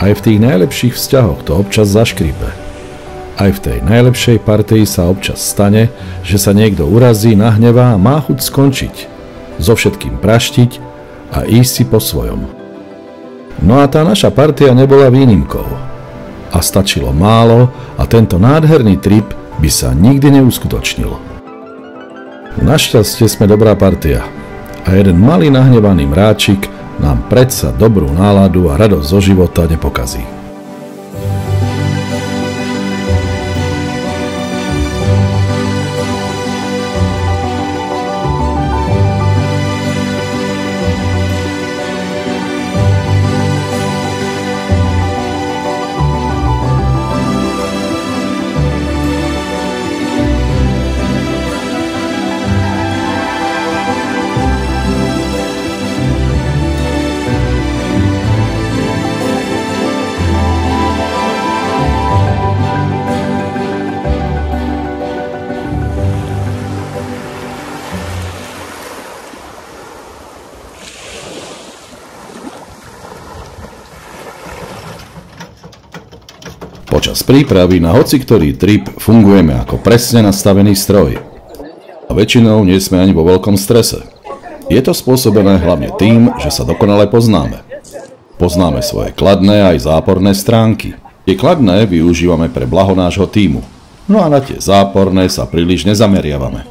Aj v tých najlepších vzťahoch to občas zaškripe. Aj v tej najlepšej partii sa občas stane, že sa niekto urazí, nahnevá a má chuť skončiť, so všetkým praštiť a ísť si po svojom. No a tá naša partia nebola výnimkou. A stačilo málo a tento nádherný trip by sa nikdy neuskutočnil. Našťastie sme dobrá partia a jeden malý nahnevaný mráčik nám predsa dobrú náladu a radosť zo života nepokazí. Počas prípravy na hociktorý trip fungujeme ako presne nastavený stroj. A väčšinou nie sme ani vo veľkom strese. Je to spôsobené hlavne tým, že sa dokonale poznáme. Poznáme svoje kladné aj záporné stránky. Tie kladné využívame pre blaho nášho tímu. No a na tie záporné sa príliš nezameriavame.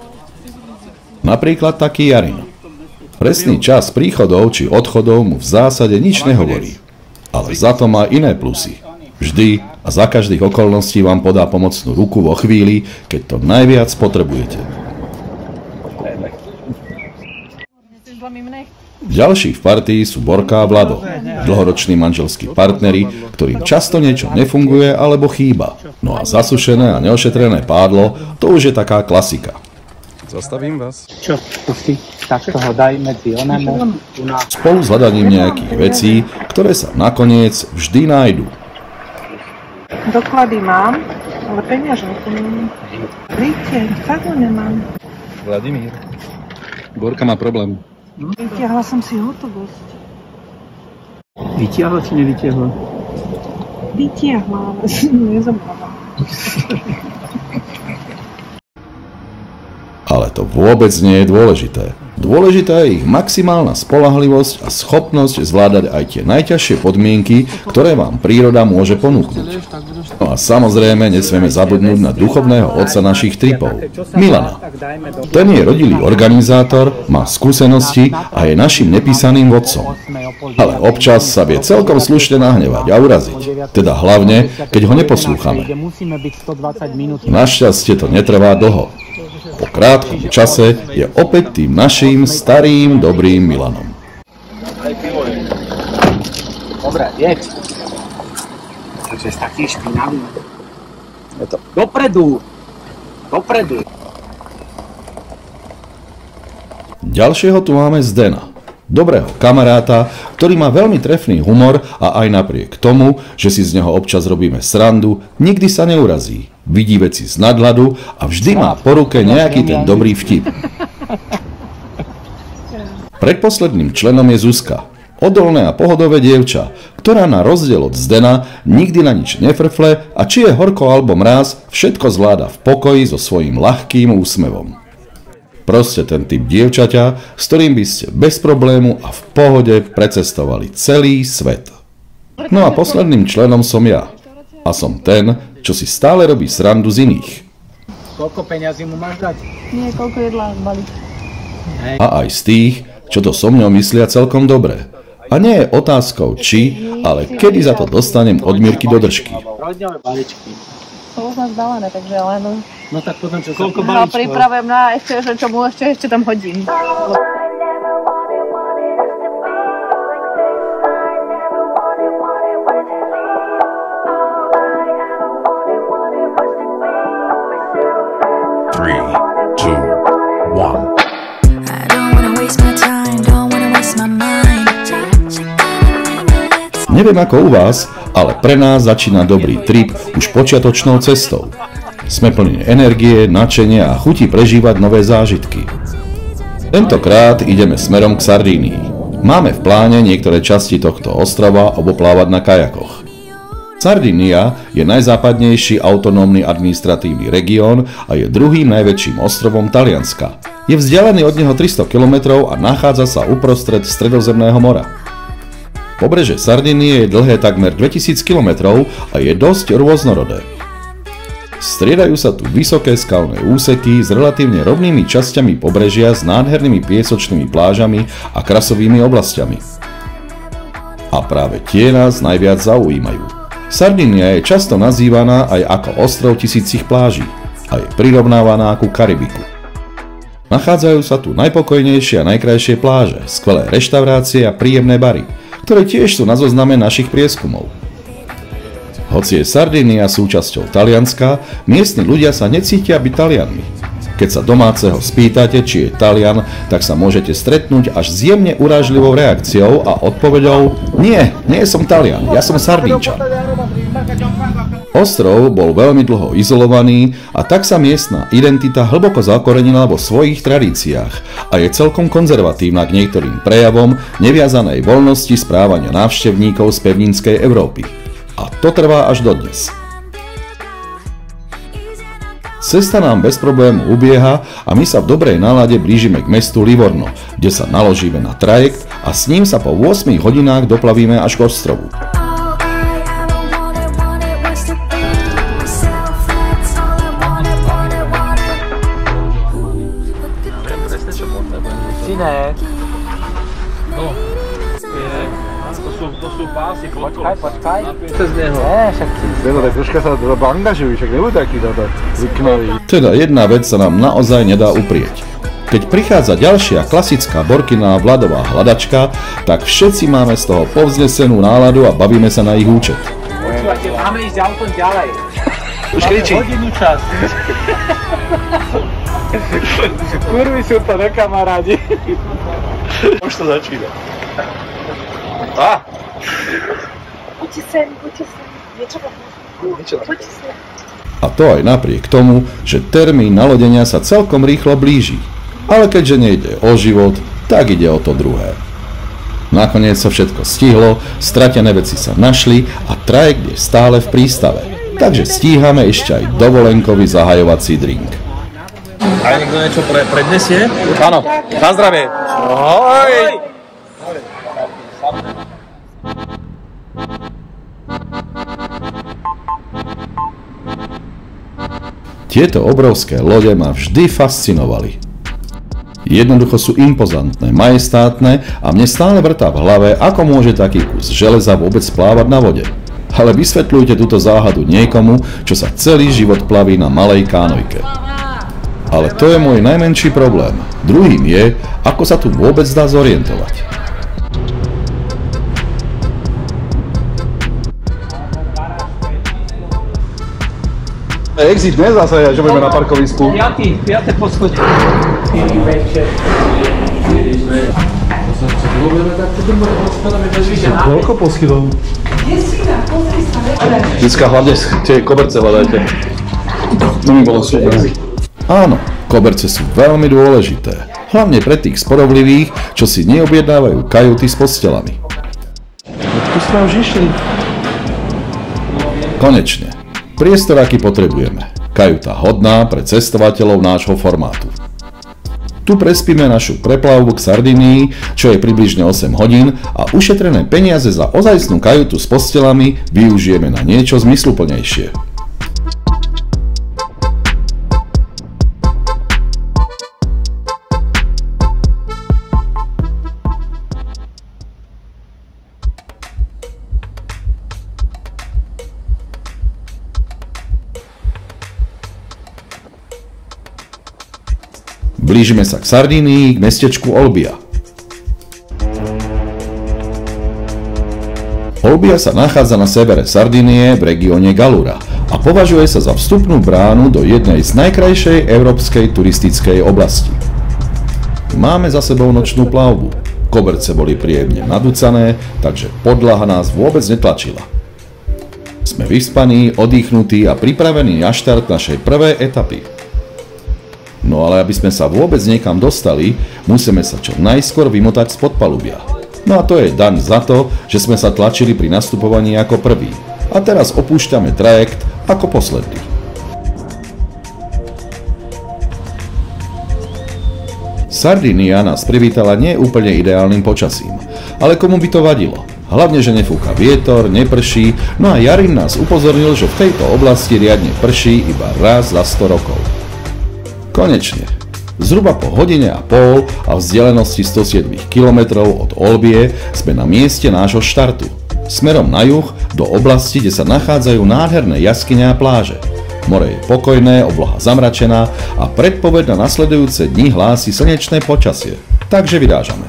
Napríklad taký Jarin. Presný čas príchodov či odchodov mu v zásade nič nehovorí. Ale za to má iné plusy. Vždy a za každých okolností vám podá pomocnú ruku vo chvíli, keď to najviac potrebujete. Ďalší v partii sú Borka a Vlado, dlhoroční manželskí partneri, ktorým často niečo nefunguje alebo chýba. No a zasušené a neošetrené pádlo, to už je taká klasika. Zastavím vás. Čo? Tak toho daj medzi onemu. Spolu s hľadaním nejakých vecí, ktoré sa nakoniec vždy nájdu. Doklady mám, ale peňaženku nemám. Víte, fakt ho nemám. Vladimír, Borka má problém. Vytiahla som si hotovosť. Vytiahla či nevytiahla? Vytiahla, ale nezabudla. Ale to vôbec nie je dôležité. Dôležitá je ich maximálna spoľahlivosť a schopnosť zvládať aj tie najťažšie podmienky, ktoré vám príroda môže ponúknuť. No a samozrejme nesmieme zabudnúť na duchovného otca našich tripov, Milana. Ten je rodilý organizátor, má skúsenosti a je našim nepísaným vodcom. Ale občas sa vie celkom slušne nahnevať a uraziť. Teda hlavne, keď ho neposlúchame. Našťastie to netrvá dlho. Po krátkom čase je opäť tým naším starým dobrým Milanom. Dobre, jeď. Takže je taký špinavý. Dopredu! Dopredu! Ďalšieho tu máme Zdena. Dobrého kamaráta, ktorý má veľmi trefný humor a aj napriek tomu, že si z neho občas robíme srandu, nikdy sa neurazí. Vidí veci z nadhľadu a vždy má po ruke nejaký ten dobrý vtip. Predposledným členom je Zuzka. Odolné a pohodové dievča, ktorá na rozdiel od Zdena nikdy na nič nefrfle a či je horko alebo mráz, všetko zvláda v pokoji so svojím ľahkým úsmevom. Proste ten typ dievčaťa, s ktorým by ste bez problému a v pohode precestovali celý svet. No a posledným členom som ja. A som ten, čo si stále robí srandu z iných. Koľko peňazí mu máš dať? Nie, koľko jedla balík. A aj z tých, čo to so mňou myslia celkom dobre. A nie je otázkou či, ale kedy za to dostanem od Mirky do držky. To už mám zbalené, takže len... No tak potom čo, koľko balíčkov? Pripravujem na ešte, čo mu ešte tam hodím. Neviem ako u vás, ale pre nás začína dobrý trip už počiatočnou cestou. Sme plní energie, nadšenia a chuti prežívať nové zážitky. Tentokrát ideme smerom k Sardínii. Máme v pláne niektoré časti tohto ostrova oboplávať na kajakoch. Sardinia je najzápadnejší autonómny administratívny región a je druhým najväčším ostrovom Talianska. Je vzdialený od neho 300 km a nachádza sa uprostred Stredozemného mora. Pobrežie Sardinie je dlhé takmer 2000 km a je dosť rôznorodé. Striedajú sa tu vysoké skalné úseky s relatívne rovnými časťami pobrežia s nádhernými piesočnými plážami a krasovými oblastiami. A práve tie nás najviac zaujímajú. Sardinia je často nazývaná aj ako ostrov tisícich pláží a je prirovnávaná ku Karibiku. Nachádzajú sa tu najpokojnejšie a najkrajšie pláže, skvelé reštaurácie a príjemné bary, ktoré tiež sú na zozname našich prieskumov. Hoci je Sardinia súčasťou Talianska, miestni ľudia sa necítia byť Talianmi. Keď sa domáceho spýtate, či je Talian, tak sa môžete stretnúť až s jemne urážlivou reakciou a odpoveďou: Nie som Talian, ja som Sardínčan. Ostrov bol veľmi dlho izolovaný a tak sa miestna identita hlboko zakorenila vo svojich tradíciách a je celkom konzervatívna k niektorým prejavom neviazanej voľnosti správania návštevníkov z pevninskej Európy. A to trvá až dodnes. Cesta nám bez problému ubieha a my sa v dobrej nálade blížime k mestu Livorno, kde sa naložíme na trajekt a s ním sa po 8 hodinách doplavíme až k ostrovu. Synek. To sú pásy, Počkaj. cez neho. Však Tak troška sa angažujú, však nebuď taký zvyknový. Teda jedna vec sa nám naozaj nedá uprieť. Keď prichádza ďalšia klasická Borkina vladová hľadačka, tak všetci máme z toho povznesenú náladu a bavíme sa na ich účet. Počúvate, máme ísť autom ďalej. Už kričí. Hodinu čas. Kurvy sú to nekamarádi. Už to začína. Poďte sem. Poďte sem. A to aj napriek tomu, že termín nalodenia sa celkom rýchlo blíži. Ale keďže nejde o život, tak ide o to druhé. Nakoniec sa všetko stihlo, stratené veci sa našli a trajekt je stále v prístave. Takže stíhame ešte aj dovolenkový zahajovací drink. A niekto niečo prednesie? Áno, na zdravie. Ahoj! Tieto obrovské lode ma vždy fascinovali. Jednoducho sú impozantné, majestátne a mne stále vrtá v hlave, ako môže taký kus železa vôbec plávať na vode. Ale vysvetľujte túto záhadu niekomu, čo sa celý život plaví na malej kánojke. Ale to je môj najmenší problém. Druhým je, ako sa tu vôbec dá zorientovať. Exit, ne zase, že budeme na parkovisku. Piate poschodie. Koľko poschylov? Vždycka hlavne tie koberce hľadajte. To mi bolo super. Áno, koberce sú veľmi dôležité. Hlavne pre tých sporovlivých, čo si neobjednávajú kajuty s postelami. Tu sme už išli. Konečne. Priestor, aký potrebujeme. Kajuta hodná pre cestovateľov nášho formátu. Tu prespíme našu preplavbu k Sardinii, čo je približne 8 hodín a ušetrené peniaze za ozajstnú kajutu s postelami využijeme na niečo zmysluplnejšie. Blížime sa k Sardínii, k mestečku Olbia. Olbia sa nachádza na severe Sardinie v regióne Gallura a považuje sa za vstupnú bránu do jednej z najkrajšej európskej turistickej oblasti. Máme za sebou nočnú plavbu. Koberce boli príjemne nadúcané, takže podlaha nás vôbec netlačila. Sme vyspaní, oddychnutí a pripravení na štart našej prvej etapy. No ale aby sme sa vôbec niekam dostali, musíme sa čo najskôr vymotať spod palubia. No a to je daň za to, že sme sa tlačili pri nastupovaní ako prví. A teraz opúšťame trajekt ako posledný. Sardinia nás privítala nie úplne ideálnym počasím, ale komu by to vadilo? Hlavne, že nefúka vietor, neprší, no a Jarin nás upozornil, že v tejto oblasti riadne prší iba raz za 100 rokov. Konečne, zhruba po hodine a pol a vzdialenosti 107 km od Olbie sme na mieste nášho štartu, smerom na juh do oblasti, kde sa nachádzajú nádherné jaskyne a pláže. More je pokojné, obloha zamračená a predpoveď na nasledujúce dni hlási slnečné počasie, takže vyrážame.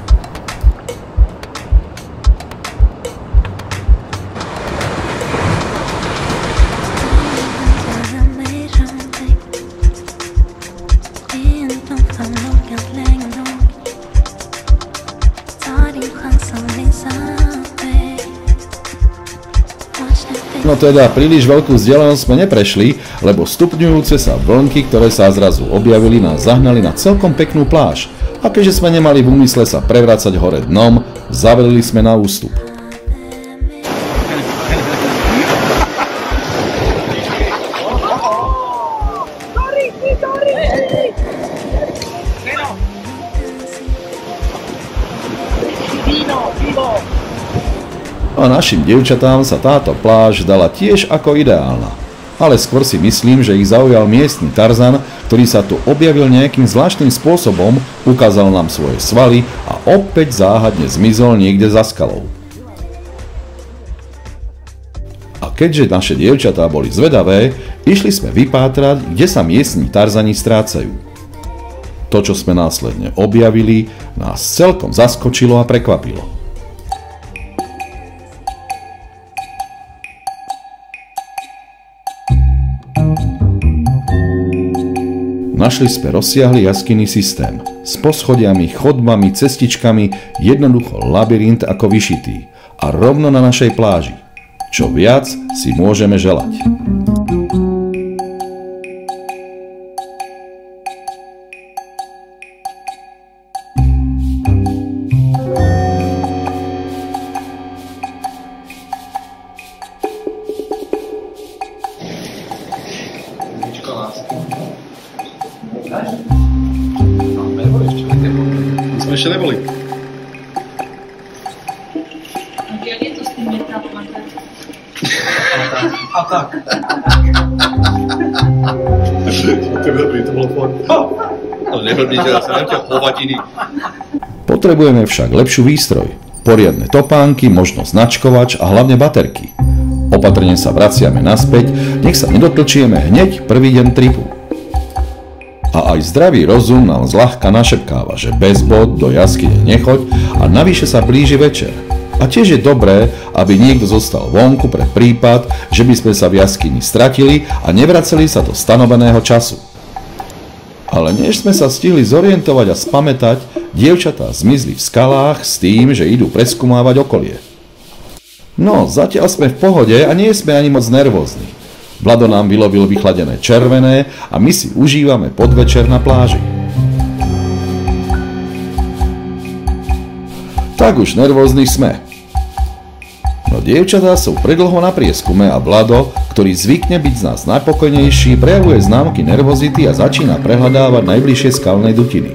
No teda príliš veľkú vzdialenosť sme neprešli, lebo stupňujúce sa vlnky, ktoré sa zrazu objavili, nás zahnali na celkom peknú pláž. A keďže sme nemali v úmysle sa prevracať hore dnom, zavelili sme na ústup. A našim dievčatám sa táto pláž dala tiež ako ideálna. Ale skôr si myslím, že ich zaujal miestny Tarzan, ktorý sa tu objavil nejakým zvláštnym spôsobom, ukázal nám svoje svaly a opäť záhadne zmizol niekde za skalou. A keďže naše dievčatá boli zvedavé, išli sme vypátrať, kde sa miestni Tarzani strácajú. To, čo sme následne objavili, nás celkom zaskočilo a prekvapilo. Našli sme rozsiahly jaskyný systém s poschodiami, chodbami, cestičkami, jednoducho labyrint ako vyšitý a rovno na našej pláži. Čo viac si môžeme želať. My sme ešte neboli. Ja nie to s tým netrápam. A tak. To je dobrý, to bolo fakt. No neblbíte, ja sa neviem hovadiny. Potrebujeme však lepšiu výstroj, poriadne topánky, možno značkovač a hlavne baterky. Opatrne sa vraciame naspäť, nech sa nedotlčieme hneď prvý deň tripu. A aj zdravý rozum nám zľahka našepkáva, že bez bot do jaskyne nechoď a navyše sa blíži večer. A tiež je dobré, aby niekto zostal vonku pre prípad, že by sme sa v jaskyni stratili a nevraceli sa do stanoveného času. Ale než sme sa stihli zorientovať a spamätať, dievčatá zmizli v skalách s tým, že idú preskúmávať okolie. No, zatiaľ sme v pohode a nie sme ani moc nervózni. Vlado nám vylovil vychladené červené a my si užívame podvečer na pláži. Tak už nervózni sme. No dievčatá sú predlho na prieskume a Vlado, ktorý zvykne byť z nás najpokojnejší, prejavuje známky nervozity a začína prehľadávať najbližšie skalné dutiny.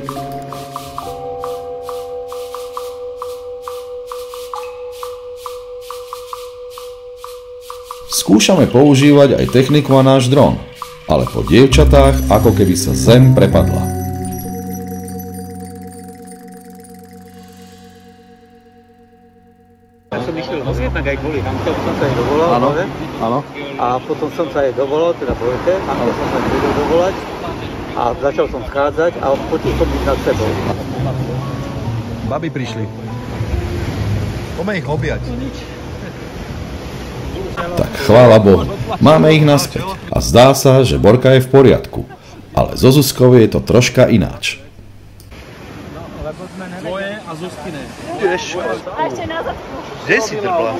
Skúšame používať aj techniku a náš dron, ale po dievčatách ako keby sa zem prepadla. Ja som išiel jednak aj kvôli tamto, som sa aj dovolal, Áno. a potom som sa aj dovolal, teda bojte, a potom som sa nebudol dovolať a začal som schádzať a počul som byť nad sebou. Babi prišli. Poďme ich objať. Tak chvála Bohu, máme ich naspäť a zdá sa, že Borka je v poriadku, ale so Zuzkou je to troška ináč. Tvoje a Zuzkine. A ešte na zadku. Kde si trpla?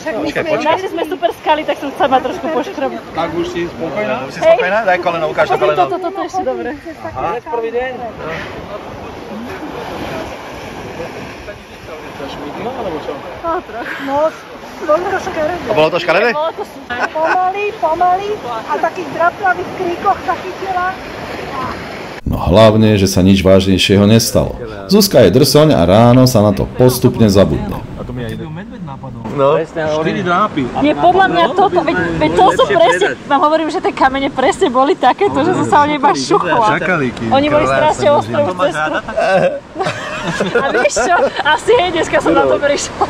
Našli sme super skaly, tak som sa ma trošku poškrobiť. Tak už si spokojná? Už si Hej. spokojná? Daj koleno, ukáž to koleno. Toto ešte dobre. Aha. Prvý deň? No, trochu. Bolo to škaredé. Bolo to škaredé? Bolo to super. Pomaly a takých draplavých kríkoch sa chytila. No hlavne, že sa nič vážnejšieho nestalo. Zuzka je drsoň a ráno sa na to postupne zabudne. No, 4 drápy. Nie, podľa mňa toto, veď to som presne, vám hovorím, že tie kamene presne boli takéto, že som sa o nej iba šuchla. Oni boli strašne ostré už cestu. A vieš čo, asi hej, dneska som na to prišla.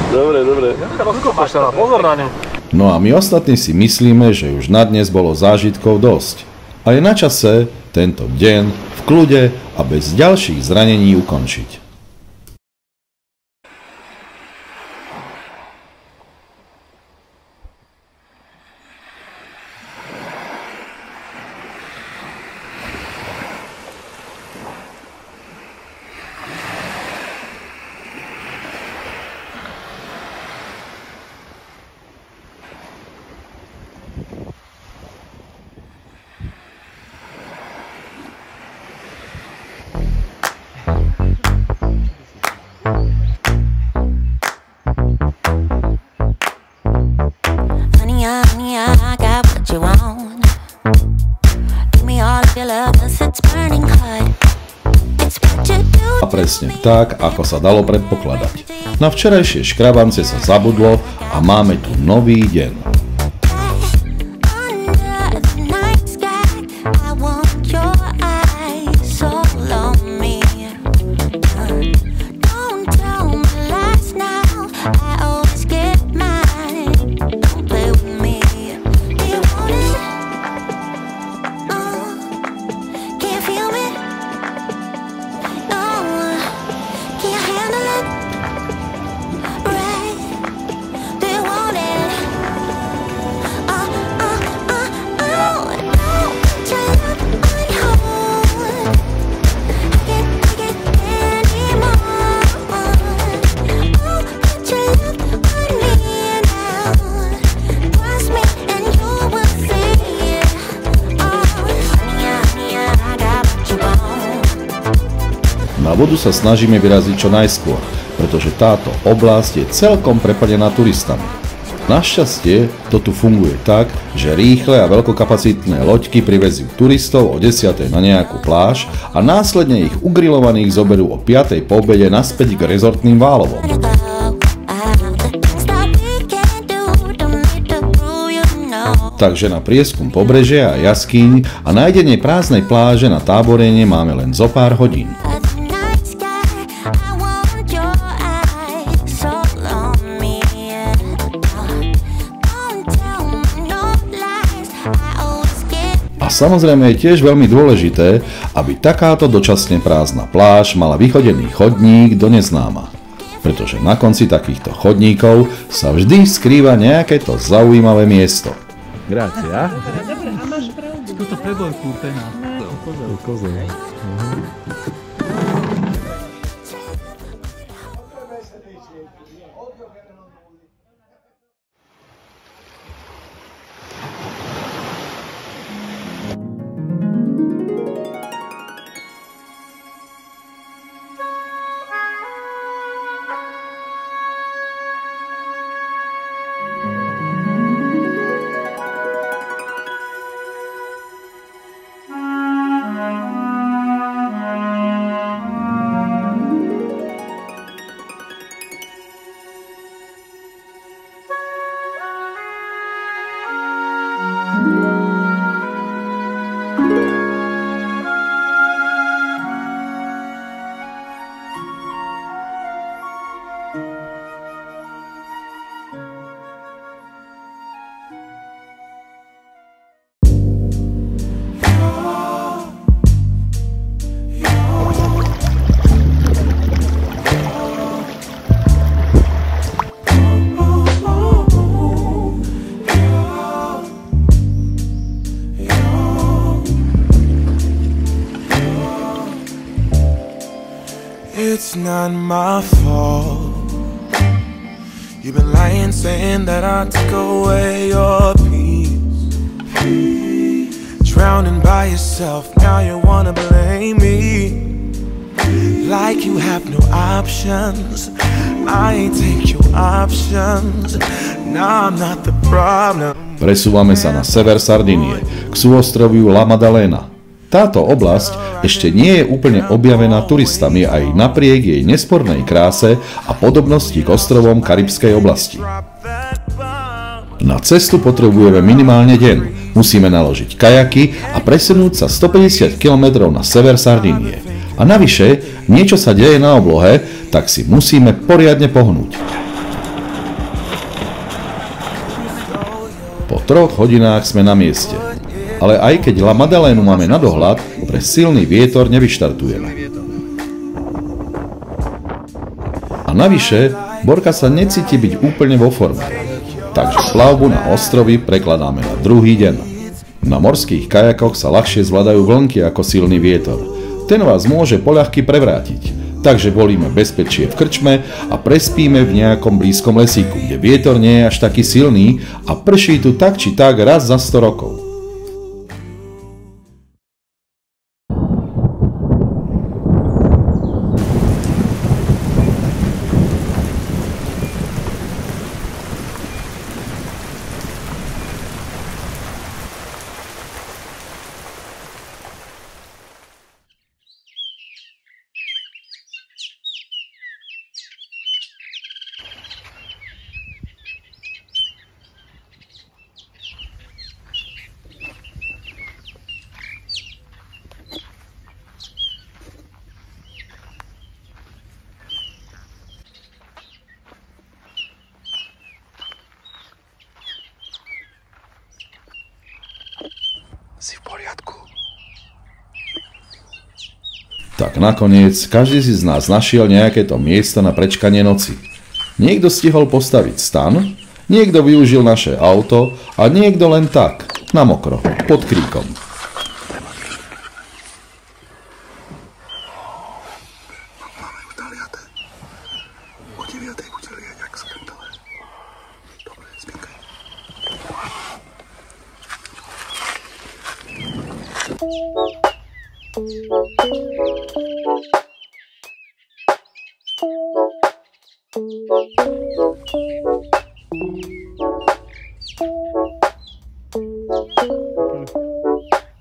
Dobre. Pozor na ňu. No a my ostatní si myslíme, že už na dnes bolo zážitkov dosť. A je na čase tento deň v kľude a bez ďalších zranení ukončiť. I got what you want. Give me all of your love, 'cause it's burning hot. It's what you do. A presne tak, ako sa dalo predpokladať. Na včerajšie škrabance sa zabudlo a máme tu nový deň. Na vodu sa snažíme vyraziť čo najskôr, pretože táto oblasť je celkom preplnená turistami. Našťastie to tu funguje tak, že rýchle a veľkokapacitné loďky privezú turistov o 10:00 na nejakú pláž a následne ich ugrilovaných zoberú o 5:00 po obede naspäť k rezortným Válovom. Takže na prieskum pobrežia a jaskýň a nájdenie prázdnej pláže na táborenie máme len zo pár hodín. A samozrejme je tiež veľmi dôležité, aby takáto dočasne prázdna pláž mala vychodený chodník do neznáma. Pretože na konci takýchto chodníkov sa vždy skrýva nejaké to zaujímavé miesto. Grazie. Dobre, a máš pravdu. Tuto preboj kúpená. Kozel. It's not my fault. You've been lying, saying that I took away your peace. Drowning by yourself, now you wanna blame me. like you have no options. I ain't take your options. Now I'm not the problem. Presúvame sa na sever Sardinie, k súostroviu La Maddalena. Táto oblasť ešte nie je úplne objavená turistami aj napriek jej nespornej kráse a podobnosti k ostrovom Karibskej oblasti. Na cestu potrebujeme minimálne deň. Musíme naložiť kajaky a presunúť sa 150 km na sever Sardinie. A navyše, niečo sa deje na oblohe, tak si musíme poriadne pohnúť. Po 3 hodinách sme na mieste. Ale aj keď La Maddalénu máme na dohľad, pre silný vietor nevyštartujeme. A navyše, Borka sa necíti byť úplne vo forme. Takže plavbu na ostrovy prekladáme na druhý deň. Na morských kajakoch sa ľahšie zvládajú vlnky ako silný vietor. Ten vás môže poľahky prevrátiť. Takže volíme bezpečie v krčme a prespíme v nejakom blízkom lesíku, kde vietor nie je až taký silný a prší tu tak či tak raz za 100 rokov. Si v poriadku. Tak nakoniec, každý si z nás našiel nejaké to miesto na prečkanie noci. Niekto stihol postaviť stan, niekto využil naše auto a niekto len tak, na mokro, pod kríkom.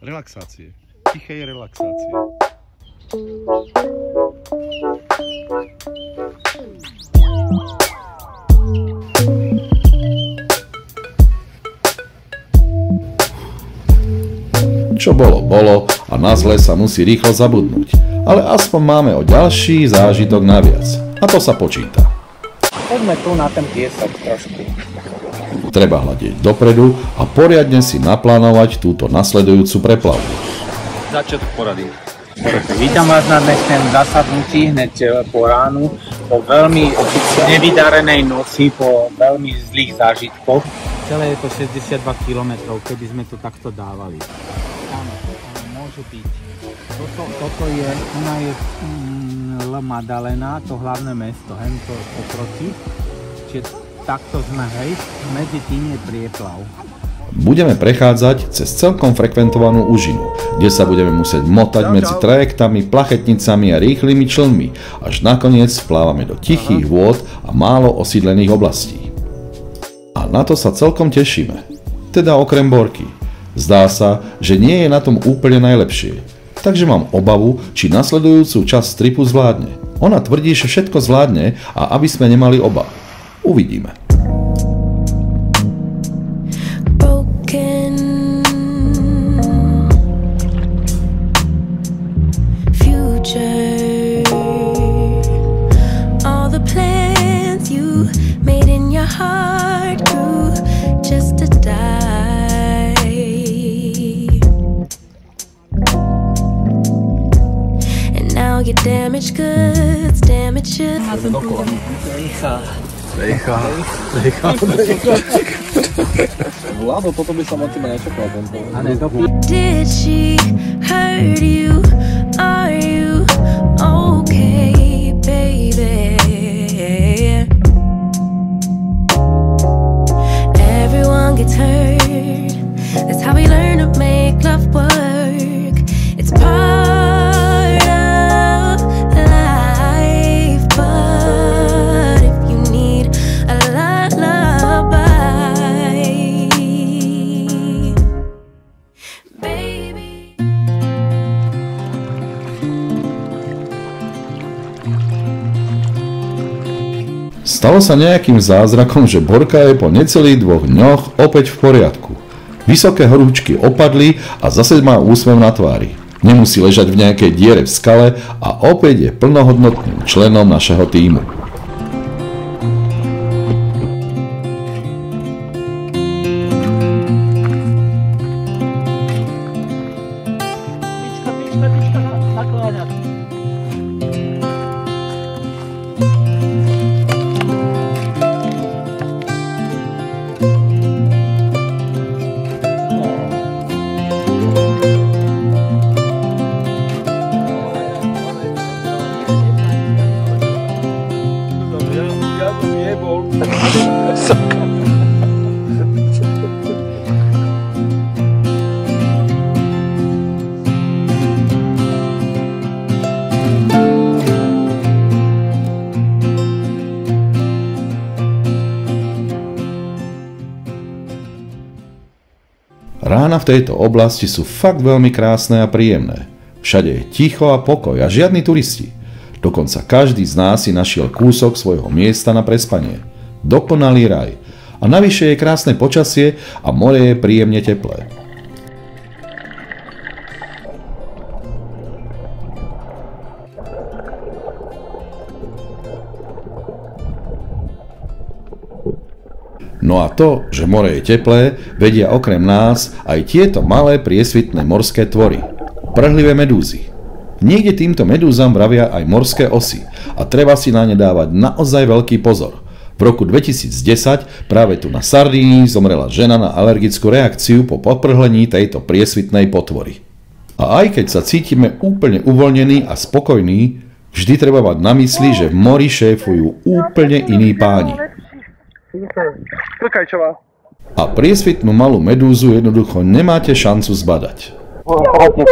Relaxácie. Tichej relaxácie. Čo bolo, bolo a na zle sa musí rýchlo zabudnúť. Ale aspoň máme o ďalší zážitok naviac. A to sa počíta. Poďme tu na ten piesok trošku. Treba hľadiť dopredu a poriadne si naplánovať túto nasledujúcu preplavbu. Začiatok porady. Vítam vás na dnešnom zasadnutí hneď po ránu, po veľmi nevydarenej noci, po veľmi zlých zážitkoch. Celé je to 62 km, keby sme to takto dávali. Áno, môže byť. Toto je, ona je La Maddalena, to hlavné mesto, to poproti. Čiže takto sme, hej, medzi tým je prieplav. Budeme prechádzať cez celkom frekventovanú úžinu, kde sa budeme musieť motať medzi trajektami, plachetnicami a rýchlymi člnmi, až nakoniec vplávame do tichých vôd a málo osídlených oblastí. A na to sa celkom tešíme. Teda okrem Borky. Zdá sa, že nie je na tom úplne najlepšie. Takže mám obavu, či nasledujúcu časť tripu zvládne. Ona tvrdí, že všetko zvládne a aby sme nemali obav. Uvidíme. Your damaged goods, damaged should. Vlado, toto by som od teba nečakal. Did she hurt you? Are you okay, baby? Everyone gets hurt. That's how we learn to make love work. It's part of Stalo sa nejakým zázrakom, že Borka je po necelých 2 dňoch opäť v poriadku. Vysoké horúčky opadli a zase má úsmev na tvári. Nemusí ležať v nejakej diere v skale a opäť je plnohodnotným členom našeho tímu. Rána v tejto oblasti sú fakt veľmi krásne a príjemné. Všade je ticho a pokoj a žiadni turisti. Dokonca každý z nás si našiel kúsok svojho miesta na prespanie. Dokonalý raj. A navyše je krásne počasie a more je príjemne teplé. No a to, že more je teplé, vedia okrem nás aj tieto malé priesvitné morské tvory. Prhlivé medúzy. Niekde týmto medúzam vravia aj morské osy a treba si na ne dávať naozaj veľký pozor. V roku 2010 práve tu na Sardínii zomrela žena na alergickú reakciu po poprhlení tejto priesvitnej potvory. A aj keď sa cítime úplne uvoľnení a spokojní, vždy treba mať na mysli, že v mori šéfujú úplne iní páni. A priesvitnú malú medúzu jednoducho nemáte šancu zbadať. Poďme.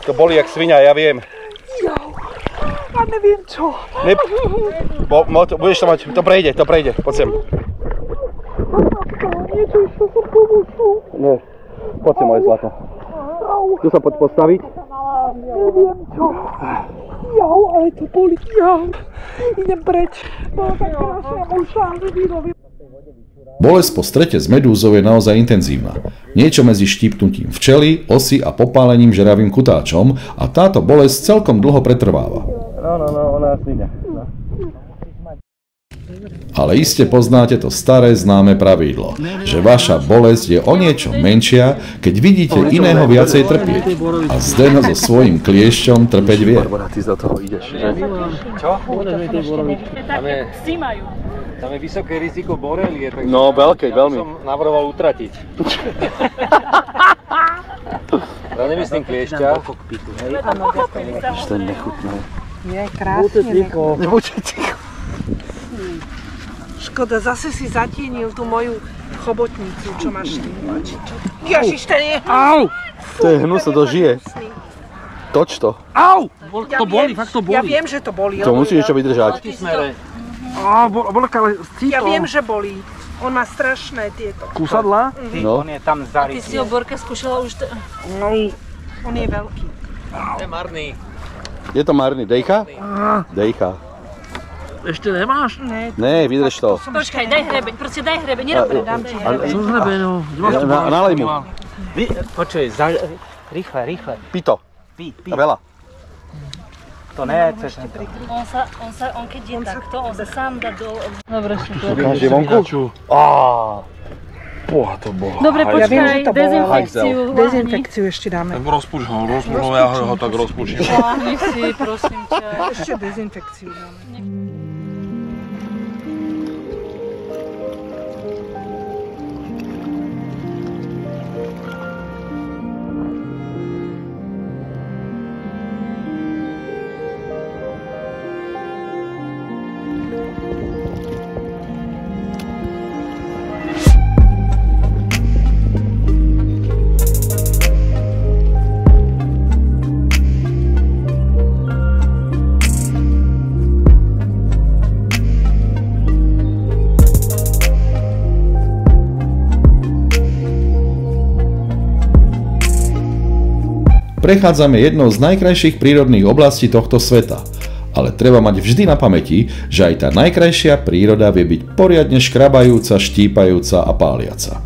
To bolí jak svinia, ja viem. Ja neviem čo. Budeš to mať, to prejde, poď sem. Niečo išlo sa pomôžu. Nie, poď sem, moje zlato. Tu sa poď postaviť. Neviem čo. Jau, ale to bolí. Jau, idem preč. Bolo tak krásne, môj šálny výroby. Bolesť po strete s medúzou je naozaj intenzívna. Niečo medzi štípnutím včely, osy a popálením žeravým kutáčom a táto bolesť celkom dlho pretrváva. No, ona sníde. Ale iste poznáte to staré známe pravidlo, že vaša bolesť je o niečo menšia, keď vidíte iného viacej trpieť. A Zdeno so svojím kliešťom trpeť vie. Ty za toho ideš, že? Čo? Tam je vysoké riziko borelie, takže no, veľké, veľmi. Som navrhoval utratiť. Ja nemyslím kliešťa. To je nechutné. Je krásne. Nebuďte ticho. Škoda, zase si zatienil tú moju chobotnicu, čo máš ty. Ježiš, ten je... Au! To je hnusné, to žije. Toč to. Au! To boli, fakt to boli. Ja viem, že to boli. To musíš ešte vydržať. Ja viem, že bolí. On má strašné tieto. Kúsadlá? No. On je tam zarytý. Ty si ho, Borka, skúšala už... No, on je veľký. To je marný. Je to marný. Dejcha? Dejcha. Ešte nemáš? Ne, vydrž to. Počkaj, daj hrebeň, proste daj hrebeň, nerob dám ti hrebeň. Čo s hrebeňou? Nalej mu. Počuj, rýchle. Pito. Pí. A veľa. To nechceš. On keď je takto, on sa sám dá do... Dobre, Ukáže vonku? Boha, to bola. Dobre, počkaj, dezinfekciu ešte dáme. Tak rozpúš ho, ja ho tak rozpúčim. Láhni si, prosím ťa. Ešte dezinfekciu dáme. Prechádzame jednou z najkrajších prírodných oblastí tohto sveta, ale treba mať vždy na pamäti, že aj tá najkrajšia príroda vie byť poriadne škrabajúca, štípajúca a páliaca.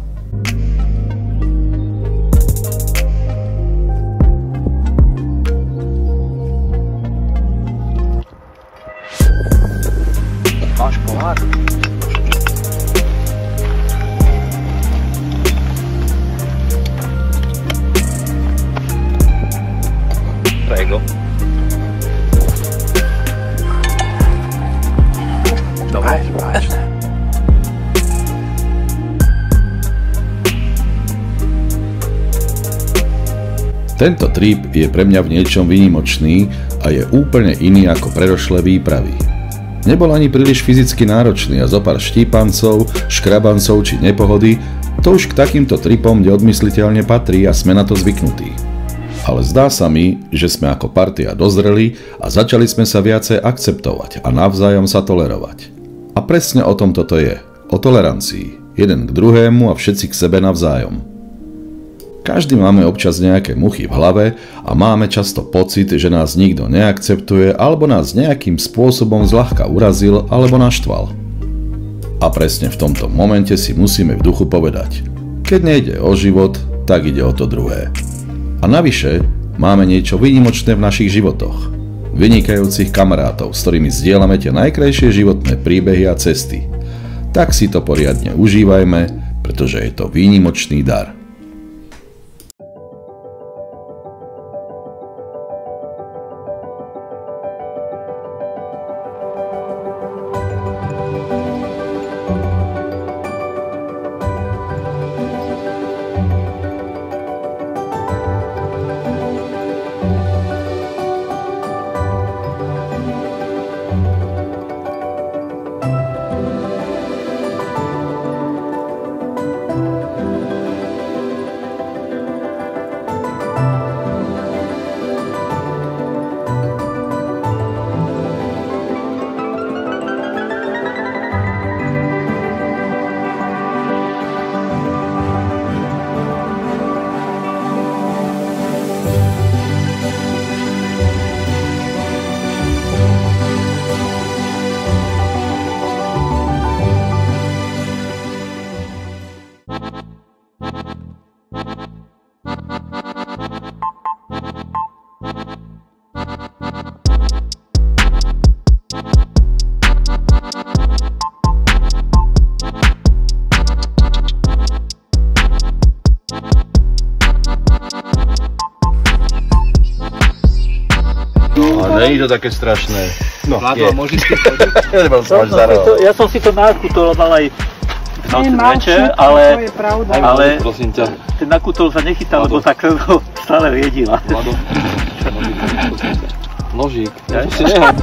Máš pohár? Prego. Dobre, vážne. Tento trip je pre mňa v niečom výnimočný a je úplne iný ako predošlé výpravy. Nebol ani príliš fyzicky náročný a zopár štípancov, škrabancov či nepohody, to už k takýmto tripom neodmysliteľne patrí a sme na to zvyknutí. Ale zdá sa mi, že sme ako partia dozreli a začali sme sa viacej akceptovať a navzájom sa tolerovať. A presne o tom toto je, o tolerancii, jeden k druhému a všetci k sebe navzájom. Každý máme občas nejaké muchy v hlave a máme často pocit, že nás nikto neakceptuje alebo nás nejakým spôsobom zľahka urazil alebo naštval. A presne v tomto momente si musíme v duchu povedať, keď nejde o život, tak ide o to druhé. A navyše máme niečo výnimočné v našich životoch. Vynikajúcich kamarátov, s ktorými zdieľame tie najkrajšie životné príbehy a cesty. Tak si to poriadne užívajme, pretože je to výnimočný dar. Není to také strašné. No, Vládlo, môžeš si chodiť? Ja som si to nakutuloval aj v noci večer, ale prosím ťa. ten nakutol sa nechytal, lebo tak stále riedila. Vlado, nožík, ja to si nehám.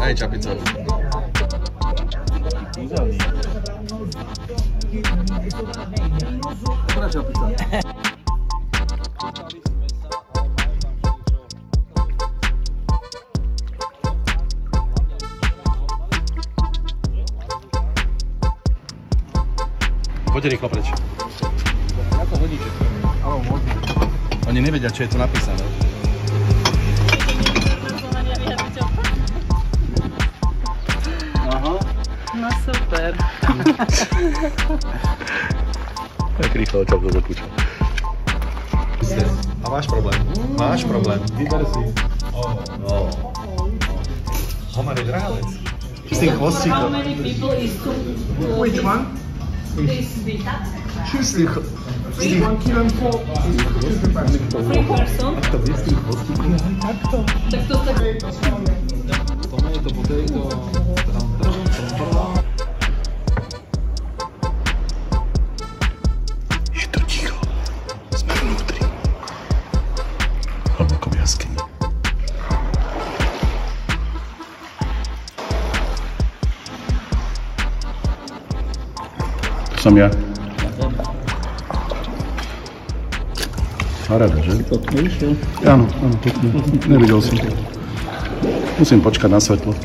Aj čapica. Dobrá čapica. Poďte rýchlo preč. Ako hodíte? Áno, môžem. Oni nevedia, čo je tu napísané. No super. Tak rýchlo ťa to zakúčam. A máš problém. Máš problém. Vyber si. No. Homar je drahálec. S tým chvostíkom. Which one? Čísli. One kilo and 3 person. A to je s tým chvostíkom. Takto. Tak to tak. Tomato, potato. Je to ticho. Sme vnútri. Hlboko v jaskyni. som ja. Paráda, že? Áno, pekne. Nevidel som. Musím počkať na svetlo.